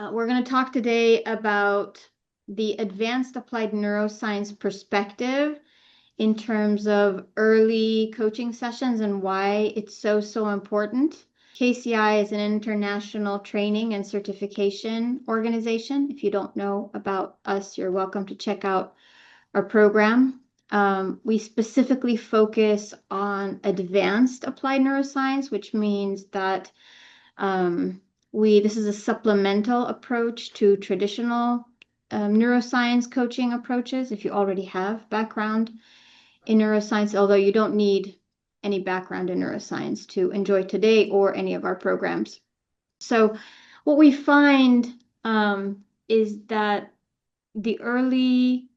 We're going to talk today about the Advanced Applied Neuroscience perspective in terms of early coaching sessions and why it's so important. KCI is an international training and certification organization. If you don't know about us, you're welcome to check out our program. We specifically focus on advanced applied neuroscience, which means that this is a supplemental approach to traditional neuroscience coaching approaches. If you already have background in neuroscience, although you don't need any background in neuroscience to enjoy today or any of our programs. So what we find is that the early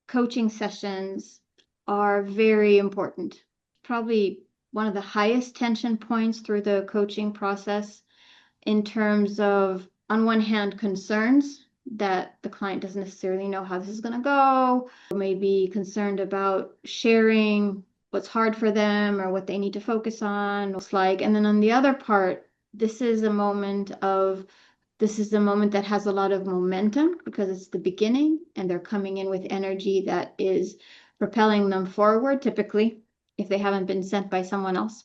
coaching sessions are very important. Probably one of the highest tension points through the coaching process in terms of, on one hand, concerns that the client doesn't necessarily know how this is going to go, or maybe concerned about sharing what's hard for them or what they need to focus on. And then on the other part, this is a moment that has a lot of momentum because it's the beginning and they're coming in with energy that is propelling them forward, typically, if they haven't been sent by someone else.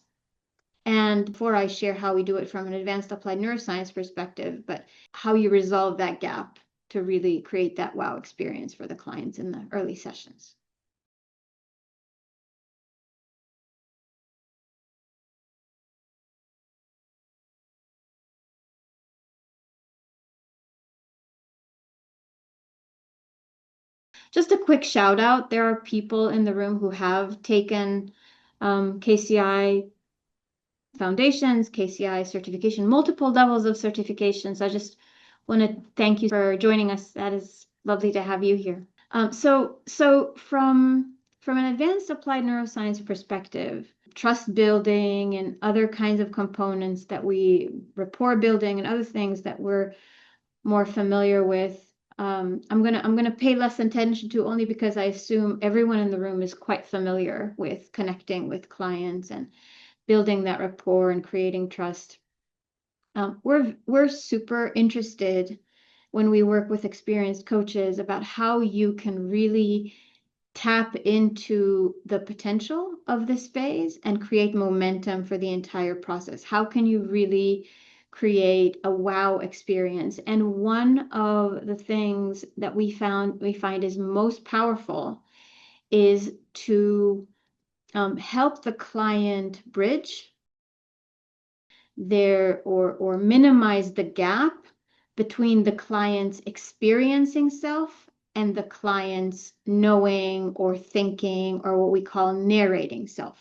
And before I share how we do it from an advanced applied neuroscience perspective, but how you resolve that gap to really create that wow experience for the clients in the early sessions. Just a quick shout out. There are people in the room who have taken KCI foundations, KCI certification, multiple levels of certifications. I just want to thank you for joining us. That is lovely to have you here. So from an advanced applied neuroscience perspective, trust building and other kinds of components rapport building and other things that we're more familiar with, I'm gonna pay less attention to, only because I assume everyone in the room is quite familiar with connecting with clients and building that rapport and creating trust. We're super interested when we work with experienced coaches about how you can really tap into the potential of this phase and create momentum for the entire process. How can you really create a wow experience? And one of the things that we find is most powerful is to help the client bridge or minimize the gap between the client's experiencing self and the client's knowing or thinking, or what we call narrating self.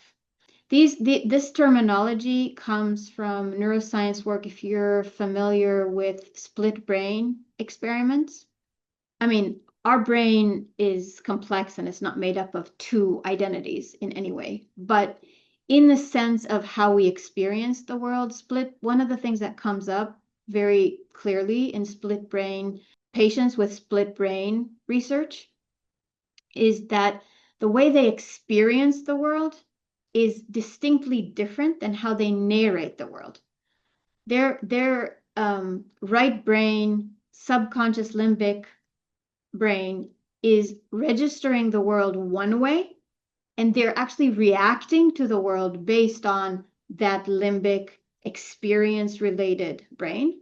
This terminology comes from neuroscience work. If you're familiar with split brain experiments, I mean, our brain is complex and it's not made up of two identities in any way, but in the sense of how we experience the world, one of the things that comes up very clearly in split brain patients with split brain research is that the way they experience the world is distinctly different than how they narrate the world. Their right brain, subconscious limbic brain is registering the world one way, and they're actually reacting to the world based on that limbic experience-related brain.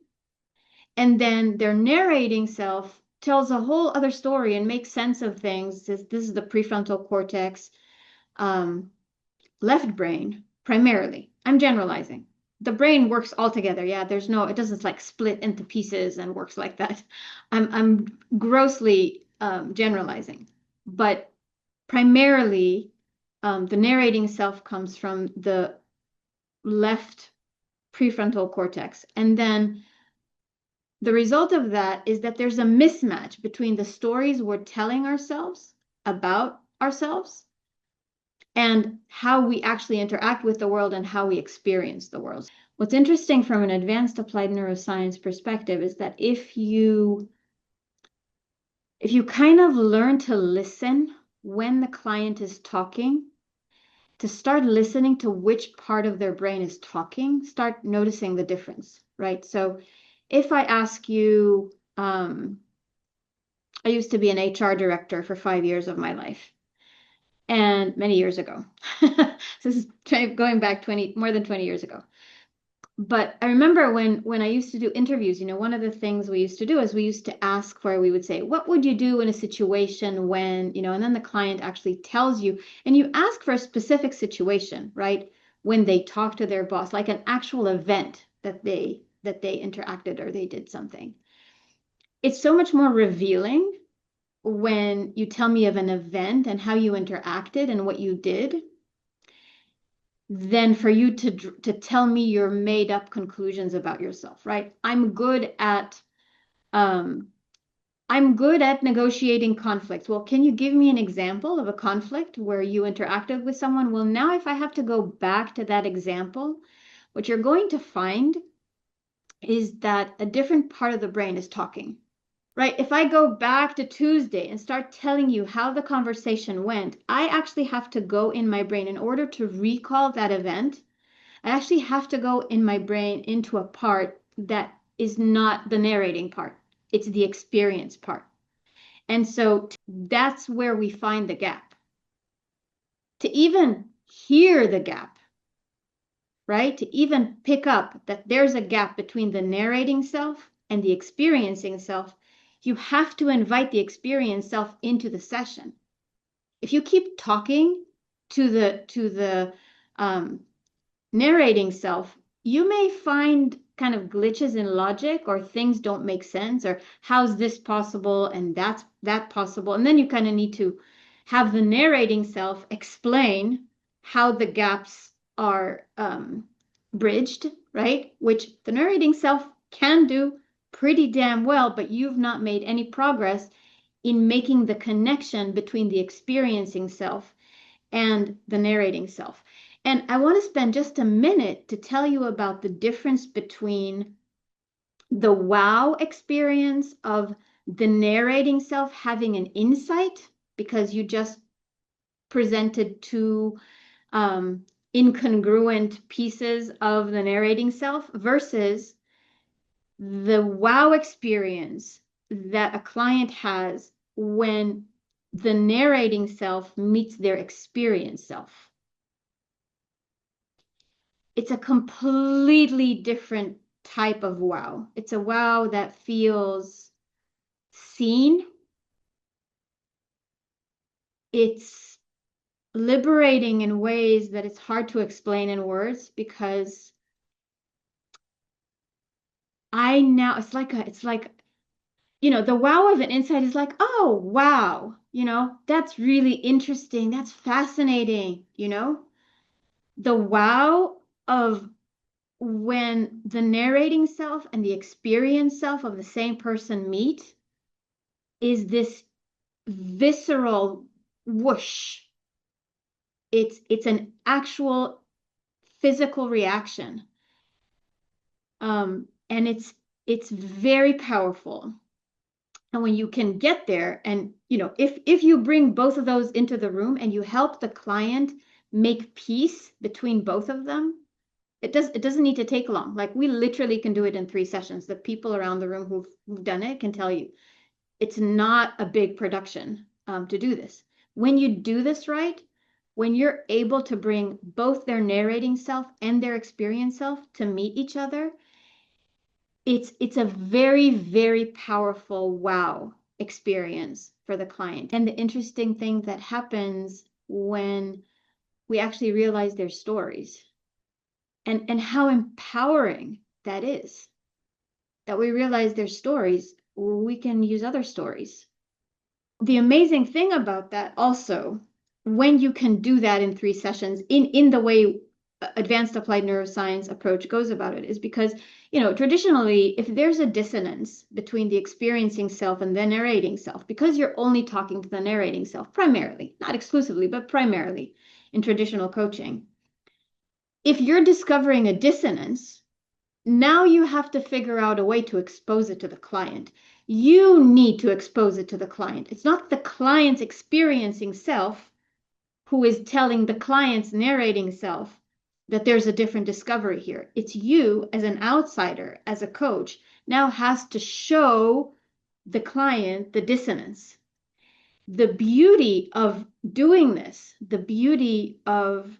And then their narrating self tells a whole other story and makes sense of things. This is the prefrontal cortex, left brain, primarily. I'm generalizing. The brain works all together. Yeah, it doesn't like split into pieces and works like that. I'm grossly generalizing. But primarily, the narrating self comes from the left prefrontal cortex. And then the result of that is that there's a mismatch between the stories we're telling ourselves about ourselves and how we actually interact with the world and how we experience the world. What's interesting from an advanced applied neuroscience perspective is that if you kind of learn to listen when the client is talking, to start listening to which part of their brain is talking, start noticing the difference, right? So if I ask you, I used to be an HR director for 5 years of my life, and many years ago. This is going back more than 20 years ago. But I remember when I used to do interviews, one of the things we used to do is we used to ask for, we would say, what would you do in a situation when, and then the client actually tells you, and you ask for a specific situation, right? When they talk to their boss, like an actual event that they interacted or they did something. It's so much more revealing when you tell me of an event and how you interacted and what you did than for you to tell me your made up conclusions about yourself, right? I'm good at negotiating conflicts. Well, can you give me an example of a conflict where you interacted with someone? Well, now if I have to go back to that example, what you're going to find is that a different part of the brain is talking. Right? If I go back to Tuesday and start telling you how the conversation went, I actually have to go in my brain in order to recall that event. I actually have to go in my brain into a part that is not the narrating part. It's the experience part. And so that's where we find the gap. To even hear the gap, right? To even pick up that there's a gap between the narrating self and the experiencing self, you have to invite the experienced self into the session. If you keep talking to the narrating self, you may find kind of glitches in logic, or things don't make sense, or how's this possible and that's that possible, and then you kind of need to have the narrating self explain how the gaps are bridged, right? Which the narrating self can do pretty damn well, but you've not made any progress in making the connection between the experiencing self and the narrating self. And I want to spend just a minute to tell you about the difference between the wow experience of the narrating self having an insight because you just presented two incongruent pieces of the narrating self versus the wow experience that a client has when the narrating self meets their experienced self. It's a completely different type of wow. It's a wow that feels seen. It's liberating in ways that it's hard to explain in words because it's like the wow of an insight is like, oh, wow, that's really interesting. That's fascinating. The wow of when the narrating self and the experienced self of the same person meet is this visceral whoosh. It's an actual physical reaction. And it's very powerful. And when you can get there, and if you bring both of those into the room and you help the client make peace between both of them, it doesn't need to take long. Like, we literally can do it in 3 sessions. The people around the room who've done it can tell you it's not a big production to do this. When you do this right, when you're able to bring both their narrating self and their experience self to meet each other, it's a very, very powerful wow experience for the client. And the interesting thing that happens when we actually realize their stories and how empowering that is, that we realize their stories, we can use other stories. The amazing thing about that also, when you can do that in 3 sessions in the way advanced applied neuroscience approach goes about it, is because traditionally, if there's a dissonance between the experiencing self and the narrating self, because you're only talking to the narrating self primarily, not exclusively, but primarily in traditional coaching, if you're discovering a dissonance, now you have to figure out a way to expose it to the client. You need to expose it to the client. It's not the client's experiencing self who is telling the client's narrating self that there's a different discovery here. It's you as an outsider, as a coach, now has to show the client the dissonance. The beauty of doing this, the beauty of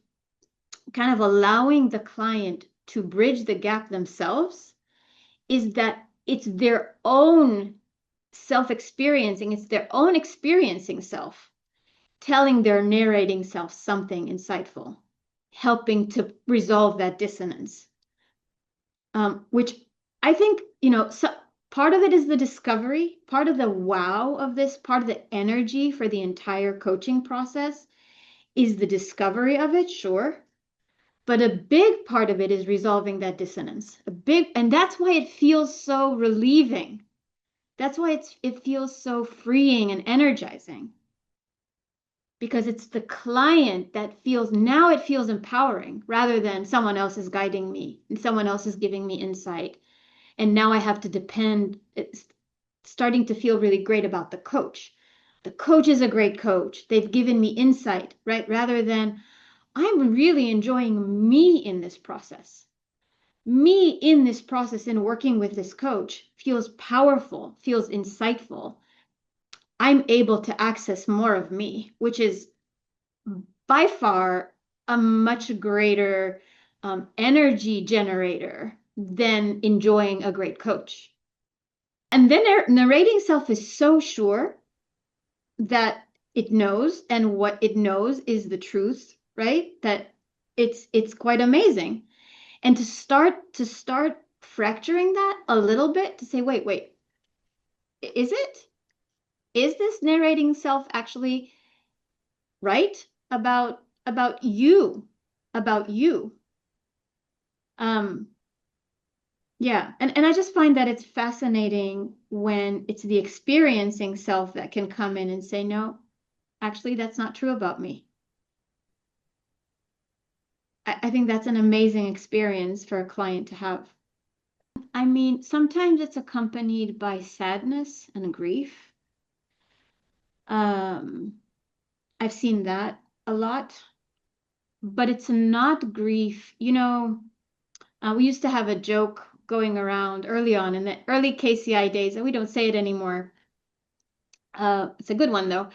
kind of allowing the client to bridge the gap themselves, is that it's their own self-experiencing, it's their own experiencing self telling their narrating self something insightful, helping to resolve that dissonance. Which I think, so part of it is the discovery, part of the wow of this, part of the energy for the entire coaching process is the discovery of it, sure. But a big part of it is resolving that dissonance. And that's why it feels so relieving. That's why it feels so freeing and energizing. Because it's the client that now it feels empowering rather than someone else is guiding me and someone else is giving me insight. And now I have to depend. It's starting to feel really great about the coach. The coach is a great coach. They've given me insight, right? Rather than I'm really enjoying me in this process. Me in this process in working with this coach feels powerful, feels insightful. I'm able to access more of me, which is by far a much greater energy generator than enjoying a great coach. And then narrating self is so sure that it knows, and what it knows is the truth, right? That it's quite amazing. And to start fracturing that a little bit, to say, wait, is this narrating self actually right about you, yeah. And I just find that it's fascinating when it's the experiencing self that can come in and say, no, actually that's not true about me. I think that's an amazing experience for a client to have. I mean, sometimes it's accompanied by sadness and grief. I've seen that a lot, but it's not grief. We used to have a joke going around early on in the early KCI days, and we don't say it anymore. It's a good one, though.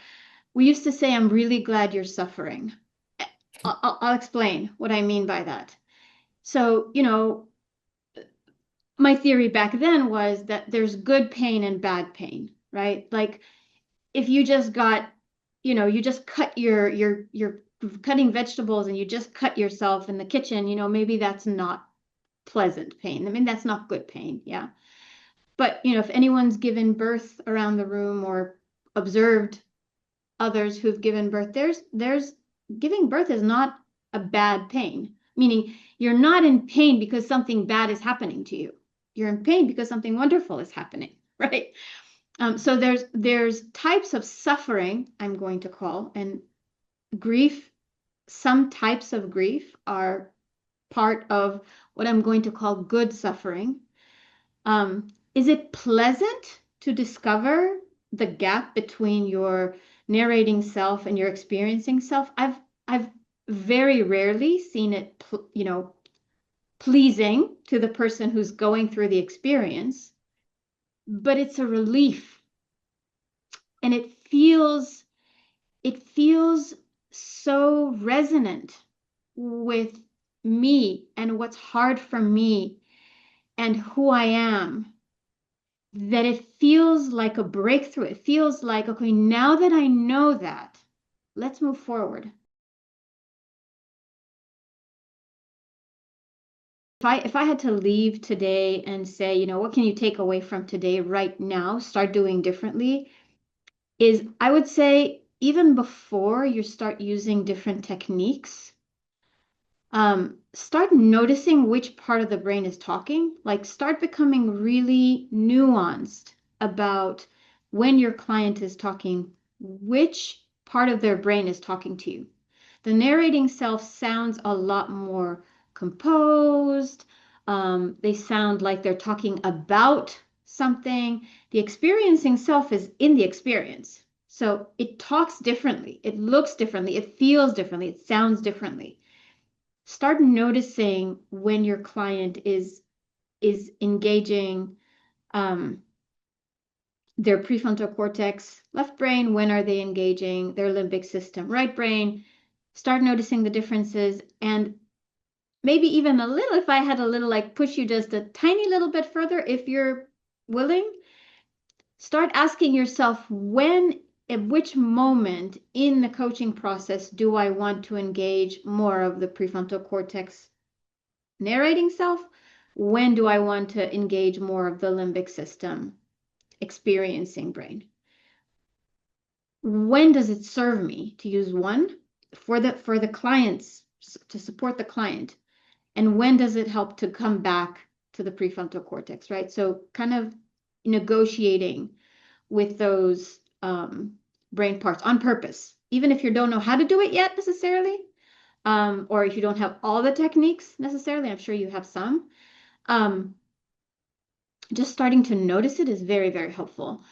We used to say, I'm really glad you're suffering. I'll explain what I mean by that. So, my theory back then was that there's good pain and bad pain, right? Like if you just got, you just cut you're cutting vegetables and you just cut yourself in the kitchen, maybe that's not pleasant pain. I mean, that's not good pain. Yeah. But, if anyone's given birth around the room or observed others who've given birth, there's giving birth is not a bad pain, meaning you're not in pain because something bad is happening to you. You're in pain because something wonderful is happening, right? So there's types of suffering, I'm going to call, and grief. Some types of grief are part of what I'm going to call good suffering. Is it pleasant to discover the gap between your narrating self and your experiencing self? I've very rarely seen it, pleasing to the person who's going through the experience, but it's a relief. And it feels so resonant with me and what's hard for me and who I am, that it feels like a breakthrough. It feels like, okay, now that I know that, let's move forward. If I had to leave today and say, what can you take away from today right now, start doing differently, is I would say even before you start using different techniques, start noticing which part of the brain is talking. Like start becoming really nuanced about when your client is talking, which part of their brain is talking to you. The narrating self sounds a lot more composed. They sound like they're talking about something. The experiencing self is in the experience. So it talks differently. It looks differently. It feels differently. It sounds differently. start noticing when your client is engaging their prefrontal cortex, left brain. When are they engaging their limbic system, right brain? Start noticing the differences, and maybe even a little, if I had a little, like, push you just a tiny little bit further, if you're willing, start asking yourself, when, at which moment in the coaching process do I want to engage more of the prefrontal cortex narrating self? When do I want to engage more of the limbic system experiencing brain? When does it serve me to use one for the clients, to support the client? And when does it help to come back to the prefrontal cortex, right? So kind of negotiating with those brain parts on purpose, even if you don't know how to do it yet necessarily, or if you don't have all the techniques necessarily. I'm sure you have some. Just starting to notice it is very, very helpful.